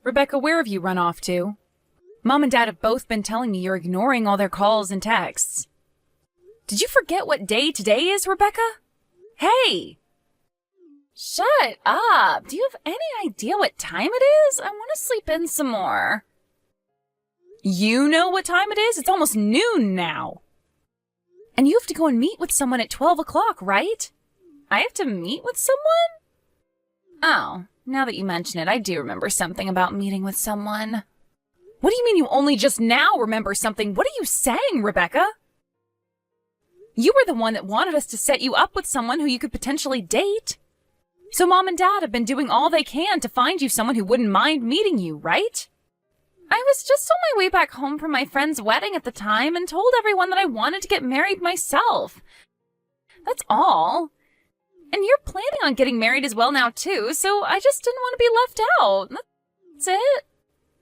Rebecca, where have you run off to? Mom and Dad have both been telling me you're ignoring all their calls and texts. Did you forget what day today is, Rebecca? Hey! Shut up! Do you have any idea what time it is? I want to sleep in some more. You know what time it is? It's almost noon now. And you have to go and meet with someone at 12 o'clock, right? I have to meet with someone? Oh, now that you mention it, I do remember something about meeting with someone. What do you mean you only just now remember something? What are you saying, Rebecca? You were the one that wanted us to set you up with someone who you could potentially date. So Mom and Dad have been doing all they can to find you someone who wouldn't mind meeting you, right? I was just on my way back home from my friend's wedding at the time and told everyone that I wanted to get married myself. That's all. And you're planning on getting married as well now, too, so I just didn't want to be left out. That's it.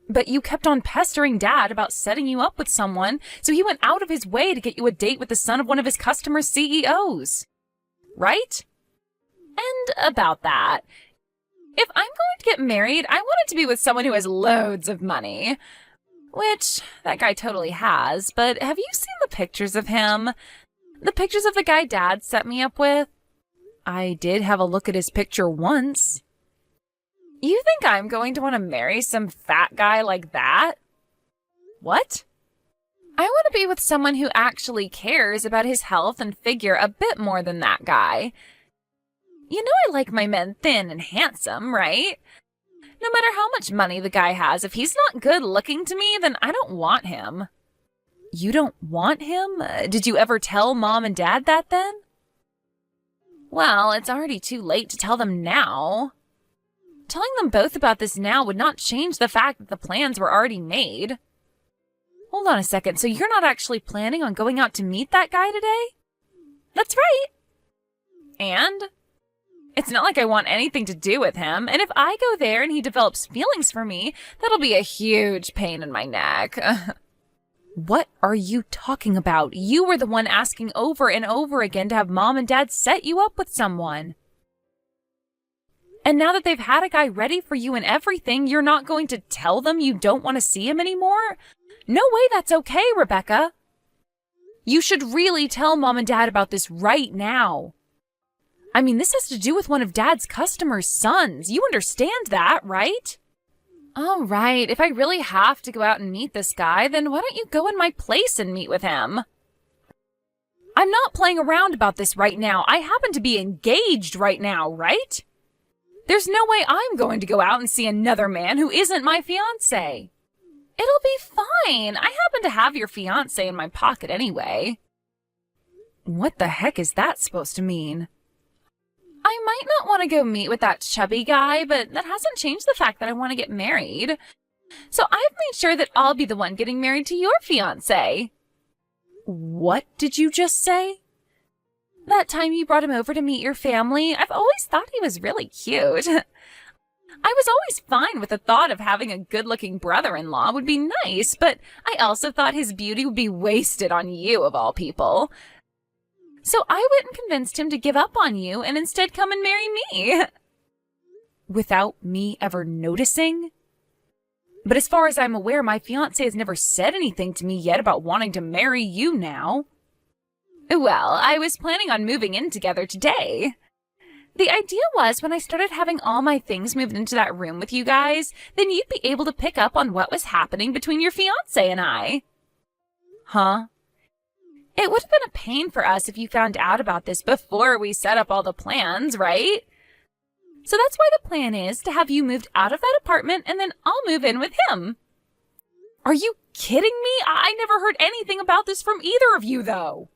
But you kept on pestering Dad about setting you up with someone, so he went out of his way to get you a date with the son of one of his customers' CEOs. Right? And about that, if I'm going to get married, I want it to be with someone who has loads of money. Which, that guy totally has, but have you seen the pictures of him? The pictures of the guy Dad set me up with? I did have a look at his picture once. You think I'm going to want to marry some fat guy like that? What? I want to be with someone who actually cares about his health and figure a bit more than that guy. You know I like my men thin and handsome, right? No matter how much money the guy has, if he's not good looking to me, then I don't want him. You don't want him? Did you ever tell Mom and Dad that then? Well, it's already too late to tell them now. Telling them both about this now would not change the fact that the plans were already made. Hold on a second, so you're not actually planning on going out to meet that guy today? That's right. And? It's not like I want anything to do with him, and if I go there and he develops feelings for me, that'll be a huge pain in my neck. What are you talking about? You were the one asking over and over again to have Mom and Dad set you up with someone. And now that they've had a guy ready for you and everything, you're not going to tell them you don't want to see him anymore? No way that's okay, Rebecca. You should really tell Mom and Dad about this right now. I mean, this has to do with one of Dad's customers' sons. You understand that, right? All right, if I really have to go out and meet this guy, then why don't you go in my place and meet with him? I'm not playing around about this right now. I happen to be engaged right now, right? There's no way I'm going to go out and see another man who isn't my fiancé. It'll be fine. I happen to have your fiancé in my pocket anyway. What the heck is that supposed to mean? I might not want to go meet with that chubby guy, but that hasn't changed the fact that I want to get married. So I've made sure that I'll be the one getting married to your fiancé. What did you just say? That time you brought him over to meet your family, I've always thought he was really cute. I was always fine with the thought of having a good-looking brother-in-law would be nice, but I also thought his beauty would be wasted on you, of all people. So I went and convinced him to give up on you and instead come and marry me. Without me ever noticing? But as far as I'm aware, my fiancé has never said anything to me yet about wanting to marry you now. Well, I was planning on moving in together today. The idea was when I started having all my things moved into that room with you guys, then you'd be able to pick up on what was happening between your fiancé and I. Huh? It would have been a pain for us if you found out about this before we set up all the plans, right? So that's why the plan is to have you moved out of that apartment and then I'll move in with him. Are you kidding me? I never heard anything about this from either of you, though.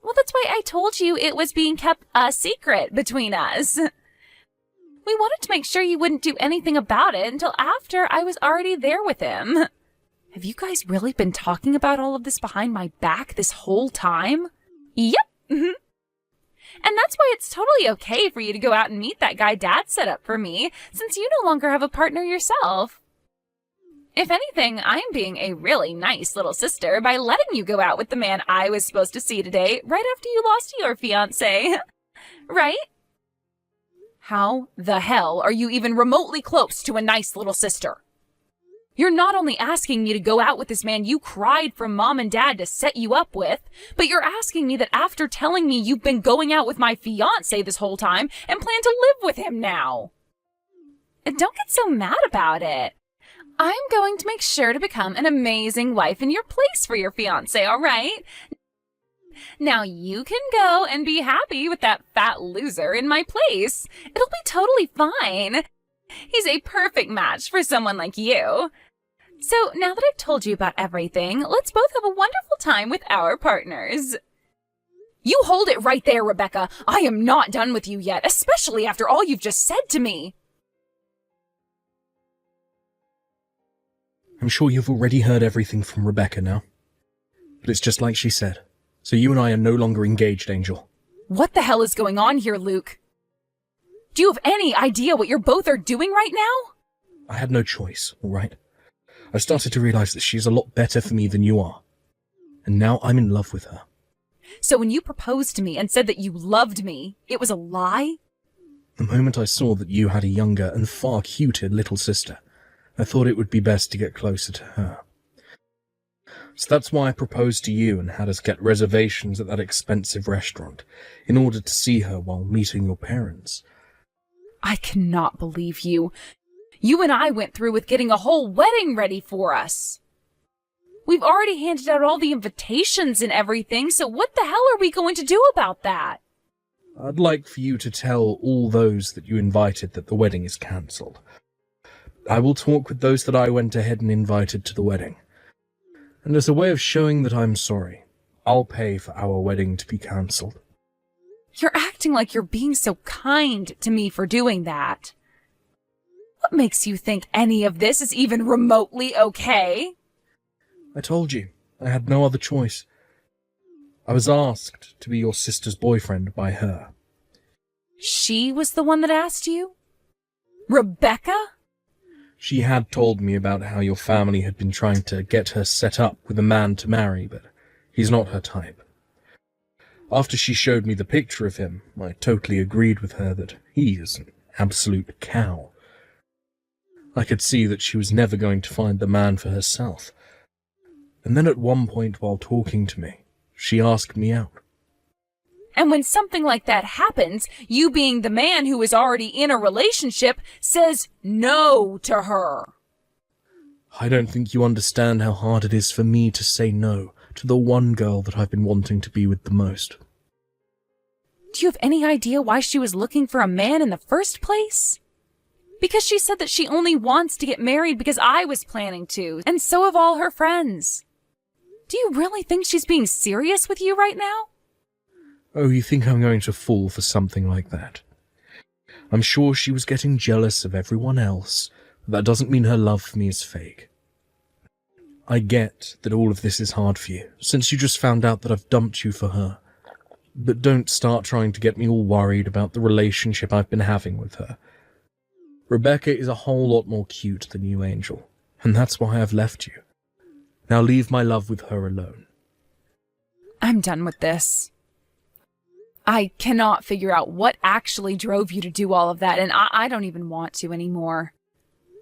Well, that's why I told you it was being kept a secret between us. We wanted to make sure you wouldn't do anything about it until after I was already there with him. Have you guys really been talking about all of this behind my back this whole time? Yep. And that's why it's totally okay for you to go out and meet that guy Dad set up for me, since you no longer have a partner yourself. If anything, I'm being a really nice little sister by letting you go out with the man I was supposed to see today right after you lost your fiancé. Right? How the hell are you even remotely close to a nice little sister? You're not only asking me to go out with this man you cried for Mom and Dad to set you up with, but you're asking me that after telling me you've been going out with my fiancé this whole time and plan to live with him now. And don't get so mad about it. I'm going to make sure to become an amazing wife in your place for your fiancé, all right? Now you can go and be happy with that fat loser in my place. It'll be totally fine. He's a perfect match for someone like you. So now that I've told you about everything, let's both have a wonderful time with our partners. You hold it right there, Rebecca. I am not done with you yet, especially after all you've just said to me. I'm sure you've already heard everything from Rebecca now. But it's just like she said. So you and I are no longer engaged, Angel. What the hell is going on here, Luke? Do you have any idea what you're both are doing right now? I had no choice, all right? I started to realize that she's a lot better for me than you are. And now I'm in love with her. So when you proposed to me and said that you loved me, it was a lie? The moment I saw that you had a younger and far cuter little sister, I thought it would be best to get closer to her. So that's why I proposed to you and had us get reservations at that expensive restaurant, in order to see her while meeting your parents. I cannot believe you. You and I went through with getting a whole wedding ready for us. We've already handed out all the invitations and everything, so what the hell are we going to do about that? I'd like for you to tell all those that you invited that the wedding is cancelled. I will talk with those that I went ahead and invited to the wedding. And as a way of showing that I'm sorry, I'll pay for our wedding to be cancelled. You're acting like you're being so kind to me for doing that. What makes you think any of this is even remotely okay? I told you, I had no other choice. I was asked to be your sister's boyfriend by her. She was the one that asked you? Rebecca? She had told me about how your family had been trying to get her set up with a man to marry, but he's not her type. After she showed me the picture of him, I totally agreed with her that he is an absolute cow. I could see that she was never going to find the man for herself. And then at one point while talking to me, she asked me out. And when something like that happens, you being the man who is already in a relationship says no to her. I don't think you understand how hard it is for me to say no to the one girl that I've been wanting to be with the most. Do you have any idea why she was looking for a man in the first place? Because she said that she only wants to get married because I was planning to, and so have all her friends. Do you really think she's being serious with you right now? Oh, you think I'm going to fall for something like that? I'm sure she was getting jealous of everyone else, but that doesn't mean her love for me is fake. I get that all of this is hard for you, since you just found out that I've dumped you for her. But don't start trying to get me all worried about the relationship I've been having with her. Rebecca is a whole lot more cute than you, Angel, and that's why I've left you. Now leave my love with her alone. I'm done with this. I cannot figure out what actually drove you to do all of that, and I don't even want to anymore.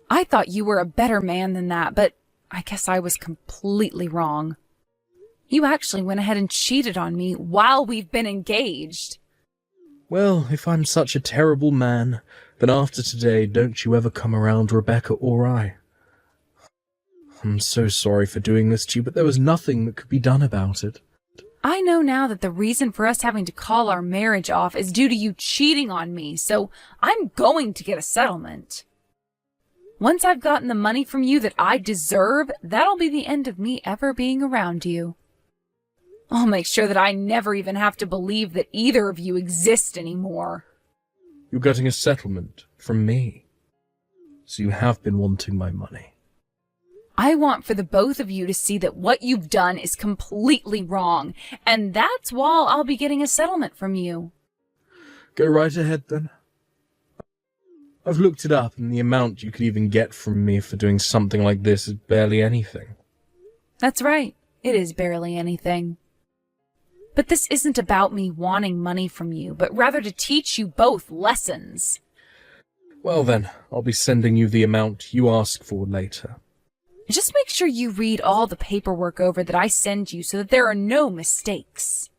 I thought you were a better man than that, but I guess I was completely wrong. You actually went ahead and cheated on me while we've been engaged. Well, if I'm such a terrible man, then after today, don't you ever come around Rebecca or I. I'm so sorry for doing this to you, but there was nothing that could be done about it. I know now that the reason for us having to call our marriage off is due to you cheating on me, so I'm going to get a settlement. Once I've gotten the money from you that I deserve, that'll be the end of me ever being around you. I'll make sure that I never even have to believe that either of you exist anymore. You're getting a settlement from me. So you have been wanting my money. I want for the both of you to see that what you've done is completely wrong, and that's why I'll be getting a settlement from you. Go right ahead then. I've looked it up, and the amount you could even get from me for doing something like this is barely anything. That's right. It is barely anything. But this isn't about me wanting money from you, but rather to teach you both lessons. Well then, I'll be sending you the amount you ask for later. Just make sure you read all the paperwork over that I send you so that there are no mistakes.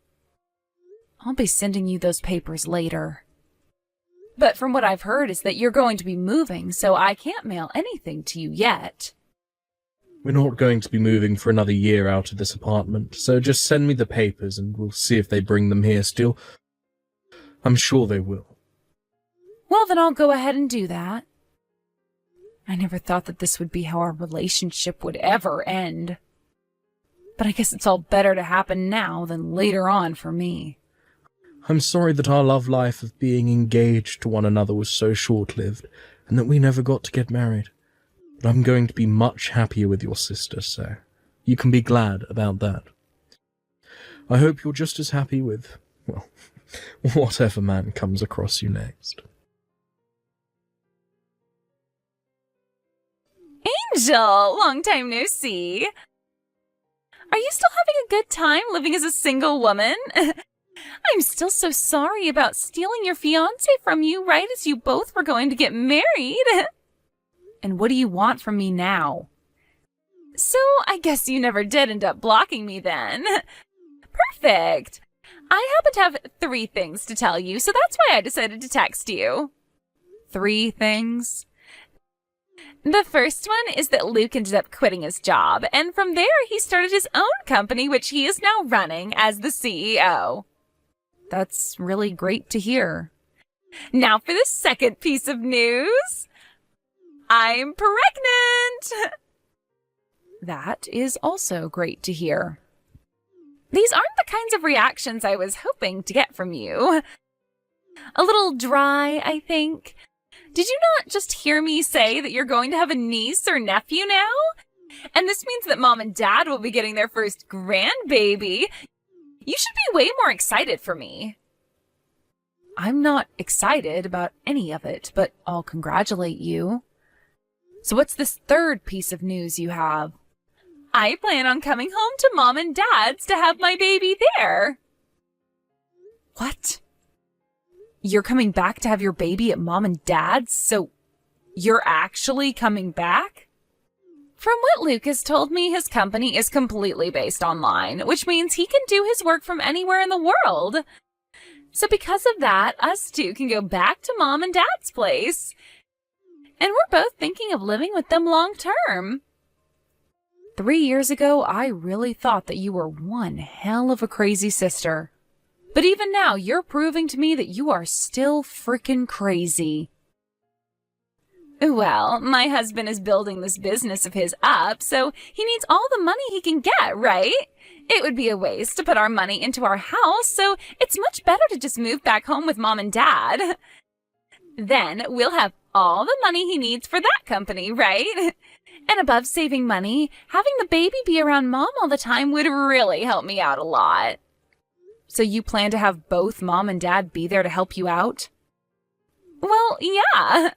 I'll be sending you those papers later. But from what I've heard is that you're going to be moving, so I can't mail anything to you yet. We're not going to be moving for another year out of this apartment, so just send me the papers and we'll see if they bring them here still. I'm sure they will. Well, then I'll go ahead and do that. I never thought that this would be how our relationship would ever end. But I guess it's all better to happen now than later on for me. I'm sorry that our love life of being engaged to one another was so short-lived, and that we never got to get married. But I'm going to be much happier with your sister, so you can be glad about that. I hope you're just as happy with, well, whatever man comes across you next. Angel, long time no see. Are you still having a good time living as a single woman? I'm still so sorry about stealing your fiancé from you right as you both were going to get married. And what do you want from me now? So, I guess you never did end up blocking me then. Perfect. I happen to have 3 things to tell you, so that's why I decided to text you. 3 things? The first one is that Luke ended up quitting his job, and from there he started his own company, which he is now running as the CEO. That's really great to hear. Now for the second piece of news. I'm pregnant! That is also great to hear. These aren't the kinds of reactions I was hoping to get from you. A little dry, I think. Did you not just hear me say that you're going to have a niece or nephew now? And this means that Mom and Dad will be getting their first grandbaby. You should be way more excited for me. I'm not excited about any of it, but I'll congratulate you. So what's this third piece of news you have? I plan on coming home to Mom and Dad's to have my baby there. What? You're coming back to have your baby at Mom and Dad's? So you're actually coming back? From what Luke has told me, his company is completely based online, which means he can do his work from anywhere in the world. So because of that, us two can go back to Mom and Dad's place. And we're both thinking of living with them long term. 3 years ago, I really thought that you were one hell of a crazy sister. But even now, you're proving to me that you are still frickin' crazy. Well, my husband is building this business of his up, so he needs all the money he can get, right? It would be a waste to put our money into our house, so it's much better to just move back home with Mom and Dad. Then we'll have all the money he needs for that company, right? And above saving money, having the baby be around Mom all the time would really help me out a lot. So you plan to have both Mom and Dad be there to help you out? Well, yeah.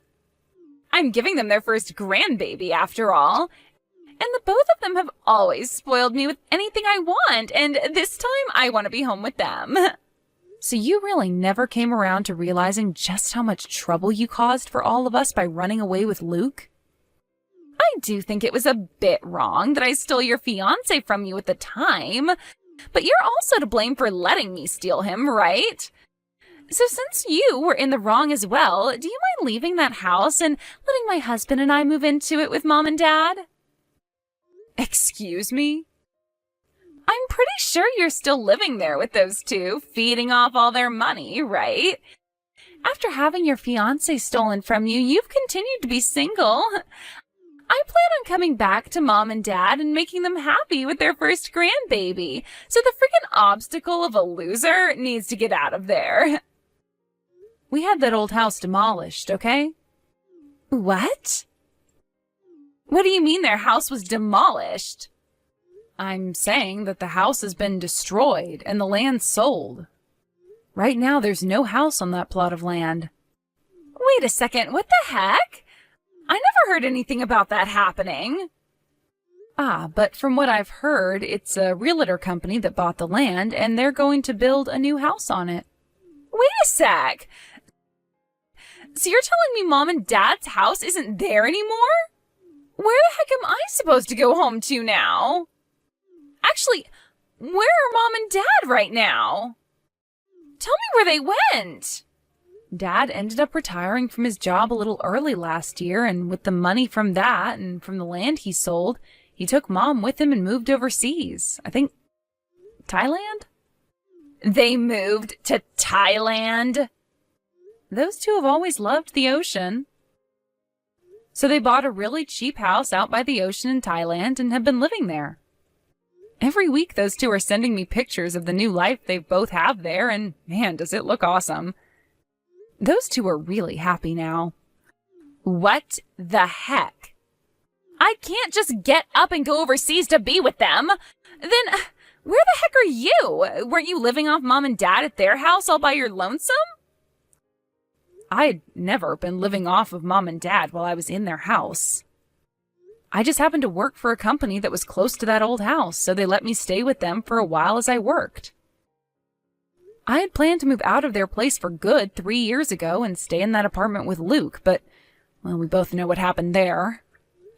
I'm giving them their first grandbaby, after all. And the both of them have always spoiled me with anything I want, and this time I want to be home with them. So you really never came around to realizing just how much trouble you caused for all of us by running away with Luke? I do think it was a bit wrong that I stole your fiancé from you at the time, but you're also to blame for letting me steal him, right? So since you were in the wrong as well, do you mind leaving that house and letting my husband and I move into it with Mom and Dad? Excuse me? I'm pretty sure you're still living there with those two, feeding off all their money, right? After having your fiancé stolen from you, you've continued to be single. I plan on coming back to Mom and Dad and making them happy with their first grandbaby, so the freaking obstacle of a loser needs to get out of there. We had that old house demolished, okay? What? What do you mean their house was demolished? I'm saying that the house has been destroyed and the land sold. Right now, there's no house on that plot of land. Wait a second, what the heck? I never heard anything about that happening. But from what I've heard, it's a realtor company that bought the land, and they're going to build a new house on it. Wait a sec. So you're telling me Mom and Dad's house isn't there anymore? Where the heck am I supposed to go home to now? Actually, where are Mom and Dad right now? Tell me where they went. Dad ended up retiring from his job a little early last year, and with the money from that and from the land he sold, he took Mom with him and moved overseas. I think Thailand? They moved to Thailand? Those two have always loved the ocean. So they bought a really cheap house out by the ocean in Thailand and have been living there. Every week those two are sending me pictures of the new life they both have there, and man, does it look awesome. Those two are really happy now. What the heck? I can't just get up and go overseas to be with them. Then where the heck are you? Weren't you living off Mom and Dad at their house all by your lonesome? I had never been living off of Mom and Dad while I was in their house. I just happened to work for a company that was close to that old house, so they let me stay with them for a while as I worked. I had planned to move out of their place for good 3 years ago and stay in that apartment with Luke, but, well, we both know what happened there.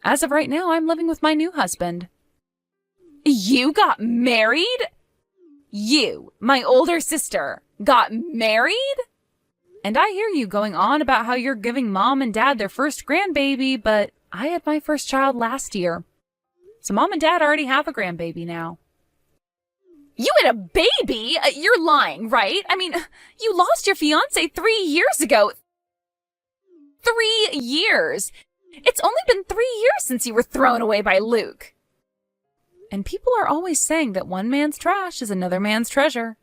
As of right now, I'm living with my new husband. You got married? You, my older sister, got married? And I hear you going on about how you're giving Mom and Dad their first grandbaby, but I had my first child last year. So Mom and Dad already have a grandbaby now. You had a baby? You're lying, right? I mean, you lost your fiancé 3 years ago. 3 years! It's only been 3 years since you were thrown away by Luke. And people are always saying that one man's trash is another man's treasure.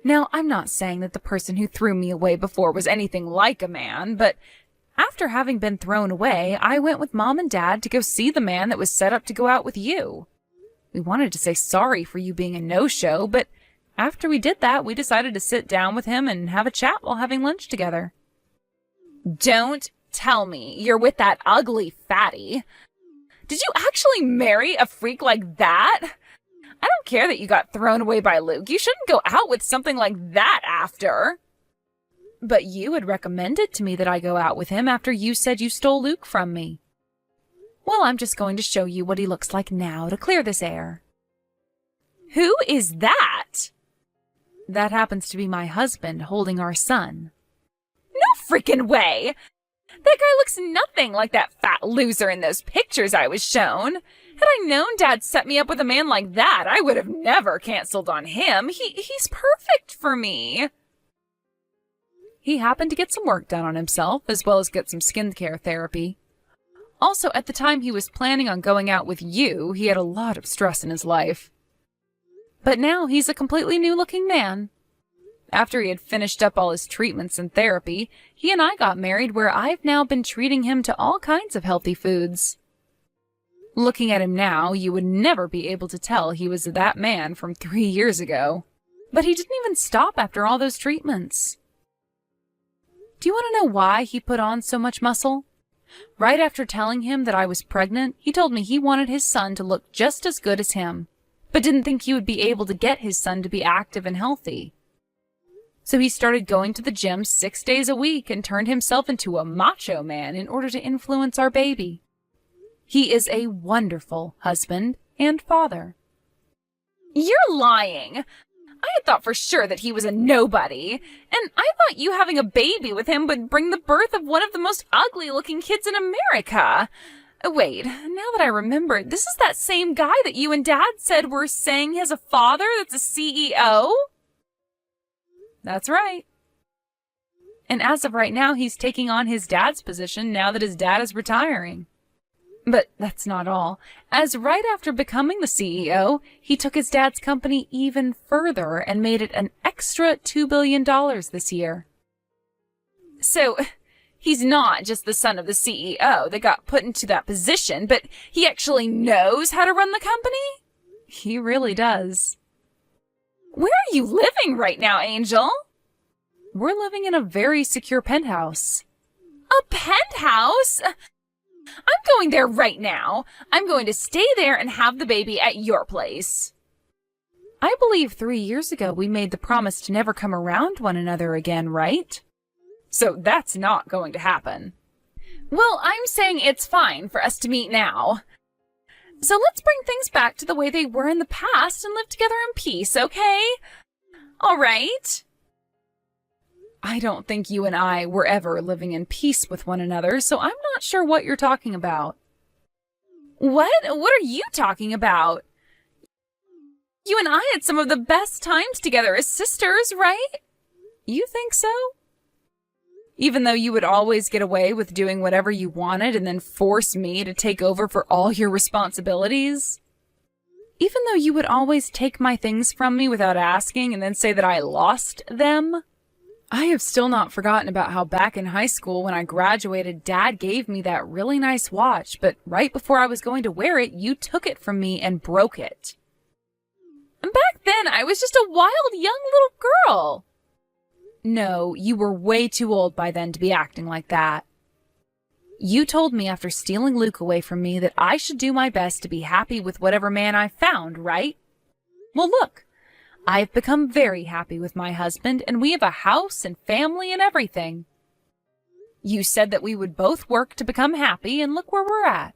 Now, I'm not saying that the person who threw me away before was anything like a man, but after having been thrown away, I went with Mom and Dad to go see the man that was set up to go out with you. We wanted to say sorry for you being a no-show, but after we did that, we decided to sit down with him and have a chat while having lunch together. Don't tell me you're with that ugly fatty. Did you actually marry a freak like that? I don't care that you got thrown away by Luke. You shouldn't go out with something like that after. But you had recommended to me that I go out with him after you said you stole Luke from me. Well, I'm just going to show you what he looks like now to clear this air. Who is that? That happens to be my husband holding our son. No freaking way! That guy looks nothing like that fat loser in those pictures I was shown. Had I known Dad set me up with a man like that, I would have never canceled on him. He's perfect for me. He happened to get some work done on himself, as well as get some skincare therapy. Also, at the time he was planning on going out with you, he had a lot of stress in his life. But now he's a completely new-looking man. After he had finished up all his treatments and therapy, he and I got married, where I've now been treating him to all kinds of healthy foods. Looking at him now, you would never be able to tell he was that man from 3 years ago. But he didn't even stop after all those treatments. Do you want to know why he put on so much muscle? Right after telling him that I was pregnant, he told me he wanted his son to look just as good as him, but didn't think he would be able to get his son to be active and healthy. So he started going to the gym 6 days a week and turned himself into a macho man in order to influence our baby. He is a wonderful husband and father. You're lying! I had thought for sure that he was a nobody, and I thought you having a baby with him would bring the birth of one of the most ugly-looking kids in America. Wait, now that I remember, this is that same guy that you and Dad said were saying he has a father that's a CEO? That's right. And as of right now, he's taking on his dad's position now that his dad is retiring. But that's not all. As right after becoming the CEO, he took his dad's company even further and made it an extra $2 billion this year. So, he's not just the son of the CEO that got put into that position, but he actually knows how to run the company? He really does. Where are you living right now, Angel? We're living in a very secure penthouse. A penthouse? I'm going there right now. I'm going to stay there and have the baby at your place. I believe 3 years ago we made the promise to never come around one another again, right? So that's not going to happen. Well, I'm saying it's fine for us to meet now. So let's bring things back to the way they were in the past and live together in peace, okay? All right? I don't think you and I were ever living in peace with one another, so I'm not sure what you're talking about. What? What are you talking about? You and I had some of the best times together as sisters, right? You think so? Even though you would always get away with doing whatever you wanted and then force me to take over for all your responsibilities? Even though you would always take my things from me without asking and then say that I lost them? I have still not forgotten about how back in high school when I graduated, Dad gave me that really nice watch, but right before I was going to wear it, you took it from me and broke it. And back then, I was just a wild young little girl. No, you were way too old by then to be acting like that. You told me after stealing Luke away from me that I should do my best to be happy with whatever man I found, right? Well, look, I've become very happy with my husband, and we have a house and family and everything. You said that we would both work to become happy, and look where we're at.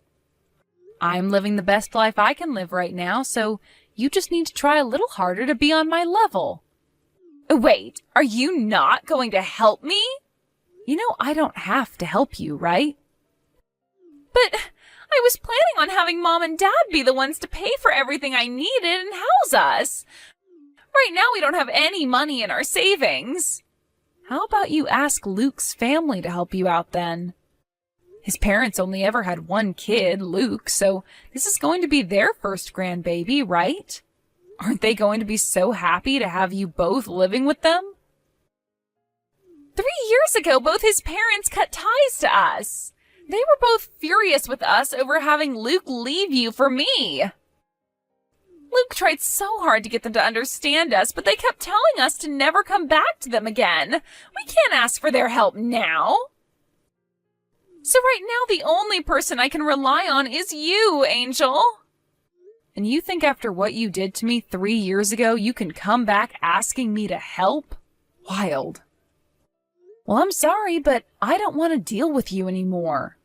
I'm living the best life I can live right now, so you just need to try a little harder to be on my level. Wait, are you not going to help me? You know, I don't have to help you, right? But I was planning on having Mom and Dad be the ones to pay for everything I needed and house us. Right now we don't have any money in our savings. How about you ask Luke's family to help you out then? His parents only ever had one kid, Luke, so this is going to be their first grandbaby, right? Aren't they going to be so happy to have you both living with them? 3 years ago, both his parents cut ties to us. They were both furious with us over having Luke leave you for me. Luke tried so hard to get them to understand us, but they kept telling us to never come back to them again. We can't ask for their help now. So right now, the only person I can rely on is you, Angel. And you think after what you did to me 3 years ago, you can come back asking me to help? Wild. Well, I'm sorry, but I don't want to deal with you anymore.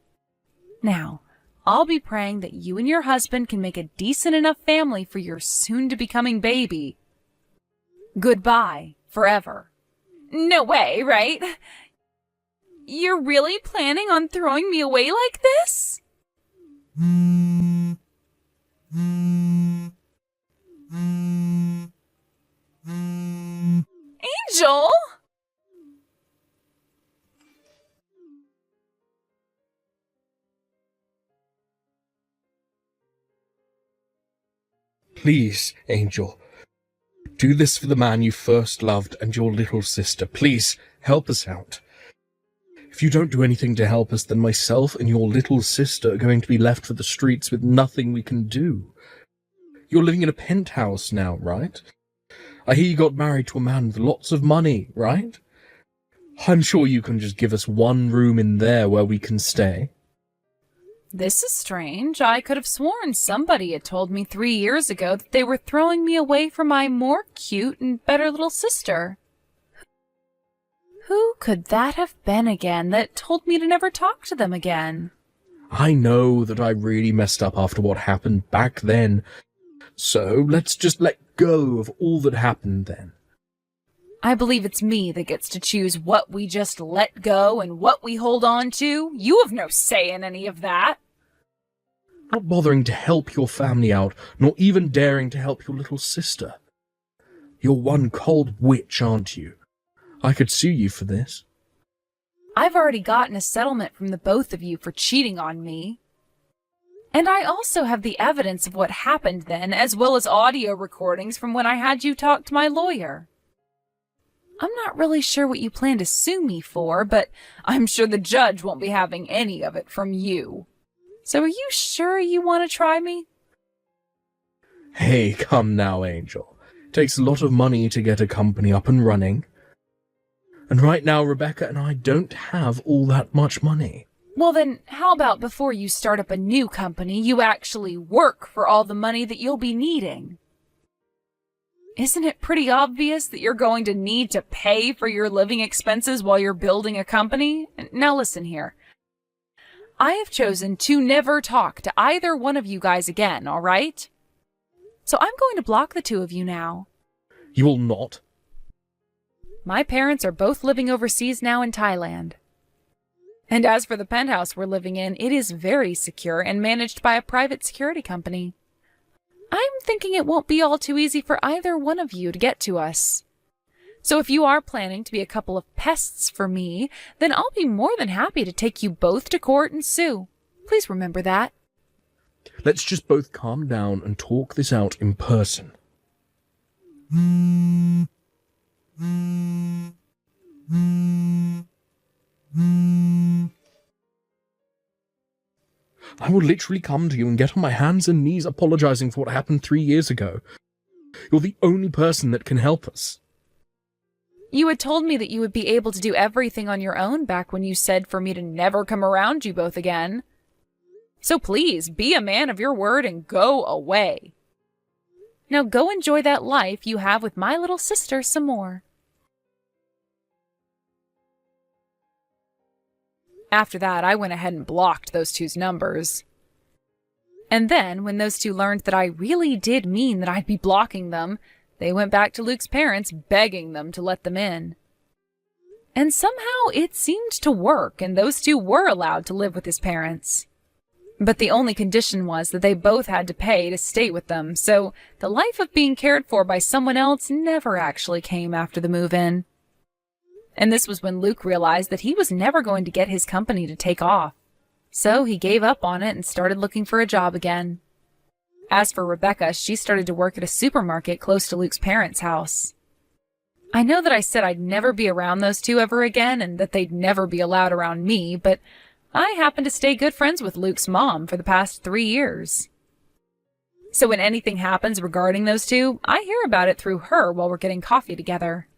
Now, I'll be praying that you and your husband can make a decent enough family for your soon-to-becoming baby. Goodbye, forever. No way, right? You're really planning on throwing me away like this? Angel? Please, Angel. Do this for the man you first loved and your little sister. Please, help us out. If you don't do anything to help us, then myself and your little sister are going to be left for the streets with nothing we can do. You're living in a penthouse now, right? I hear you got married to a man with lots of money, right? I'm sure you can just give us one room in there where we can stay. This is strange. I could have sworn somebody had told me 3 years ago that they were throwing me away from my more cute and better little sister. Who could that have been again that told me to never talk to them again? I know that I really messed up after what happened back then, so let's just let go of all that happened then. I believe it's me that gets to choose what we just let go and what we hold on to. You have no say in any of that. Not bothering to help your family out, nor even daring to help your little sister. You're one cold witch, aren't you? I could sue you for this. I've already gotten a settlement from the both of you for cheating on me. And I also have the evidence of what happened then, as well as audio recordings from when I had you talk to my lawyer. I'm not really sure what you plan to sue me for, but I'm sure the judge won't be having any of it from you. So are you sure you want to try me? Hey, come now, Angel. It takes a lot of money to get a company up and running. And right now, Rebecca and I don't have all that much money. Well then, how about before you start up a new company, you actually work for all the money that you'll be needing? Isn't it pretty obvious that you're going to need to pay for your living expenses while you're building a company? Now listen here. I have chosen to never talk to either one of you guys again, all right? So I'm going to block the two of you now. You will not. My parents are both living overseas now in Thailand. And as for the penthouse we're living in, it is very secure and managed by a private security company. I'm thinking it won't be all too easy for either one of you to get to us. So if you are planning to be a couple of pests for me, then I'll be more than happy to take you both to court and sue. Please remember that. Let's just both calm down and talk this out in person. I will literally come to you and get on my hands and knees apologizing for what happened 3 years ago. You're the only person that can help us. You had told me that you would be able to do everything on your own back when you said for me to never come around you both again. So please, be a man of your word and go away. Now go enjoy that life you have with my little sister some more. After that, I went ahead and blocked those two's numbers. And then, when those two learned that I really did mean that I'd be blocking them, they went back to Luke's parents, begging them to let them in. And somehow it seemed to work, and those two were allowed to live with his parents. But the only condition was that they both had to pay to stay with them, so the life of being cared for by someone else never actually came after the move-in. And this was when Luke realized that he was never going to get his company to take off. So he gave up on it and started looking for a job again. As for Rebecca, she started to work at a supermarket close to Luke's parents' house. I know that I said I'd never be around those two ever again and that they'd never be allowed around me, but I happen to stay good friends with Luke's mom for the past 3 years. So when anything happens regarding those two, I hear about it through her while we're getting coffee together.